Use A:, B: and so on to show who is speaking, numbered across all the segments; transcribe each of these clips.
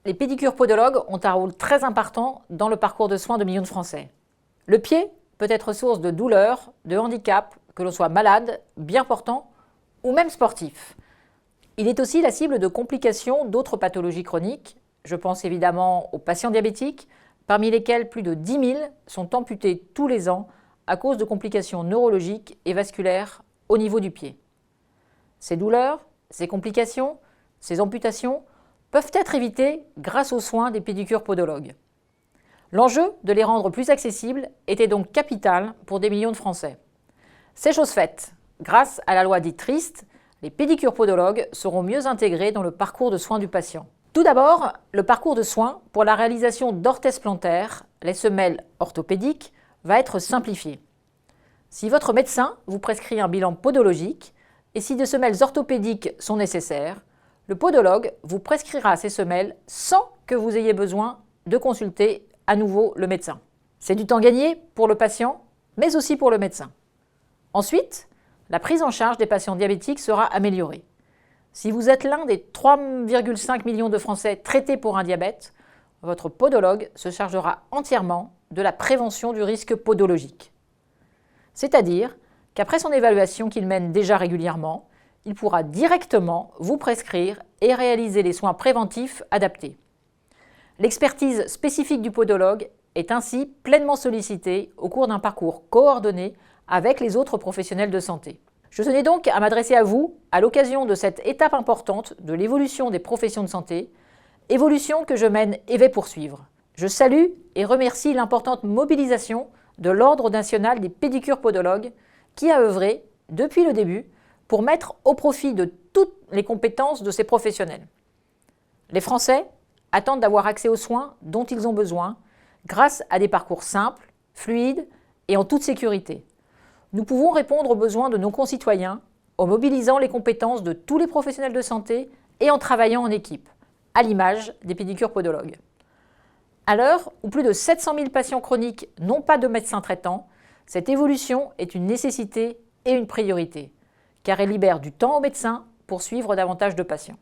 A: les pédicures podologues ont un rôle très important dans le parcours de soins de millions de Français. Le pied peut être source de douleurs, de handicap, que l'on soit malade, bien portant ou même sportif. Il est aussi la cible de complications d'autres pathologies chroniques. Je pense évidemment aux patients diabétiques, parmi lesquels plus de 10 000 sont amputés tous les ans à cause de complications neurologiques et vasculaires au niveau du pied. Ces douleurs, ces complications, ces amputations peuvent être évitées grâce aux soins des pédicures podologues. L'enjeu de les rendre plus accessibles était donc capital pour des millions de Français. C'est chose faite. Grâce à la loi dite Rist, les pédicures podologues seront mieux intégrées dans le parcours de soins du patient. Tout d'abord, le parcours de soins pour la réalisation d'orthèses plantaires, les semelles orthopédiques, va être simplifié. Si votre médecin vous prescrit un bilan podologique et si des semelles orthopédiques sont nécessaires, le podologue vous prescrira ces semelles sans que vous ayez besoin de consulter à nouveau le médecin. C'est du temps gagné pour le patient, mais aussi pour le médecin. Ensuite, la prise en charge des patients diabétiques sera améliorée. Si vous êtes l'un des 3,5 millions de Français traités pour un diabète, votre podologue se chargera entièrement de la prévention du risque podologique. C'est-à-dire qu'après son évaluation qu'il mène déjà régulièrement, il pourra directement vous prescrire et réaliser les soins préventifs adaptés. L'expertise spécifique du podologue est ainsi pleinement sollicitée au cours d'un parcours coordonné avec les autres professionnels de santé. Je tenais donc à m'adresser à vous à l'occasion de cette étape importante de l'évolution des professions de santé, évolution que je mène et vais poursuivre. Je salue et remercie l'importante mobilisation de l'Ordre national des pédicures podologues qui a œuvré, depuis le début, pour mettre au profit de toutes les compétences de ces professionnels. Les Français attendent d'avoir accès aux soins dont ils ont besoin grâce à des parcours simples, fluides et en toute sécurité. Nous pouvons répondre aux besoins de nos concitoyens en mobilisant les compétences de tous les professionnels de santé et en travaillant en équipe, à l'image des pédicures podologues. À l'heure où plus de 700 000 patients chroniques n'ont pas de médecin traitant, cette évolution est une nécessité et une priorité, car elle libère du temps aux médecins pour suivre davantage de patients.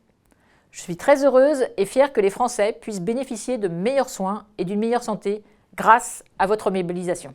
A: Je suis très heureuse et fière que les Français puissent bénéficier de meilleurs soins et d'une meilleure santé grâce à votre mobilisation.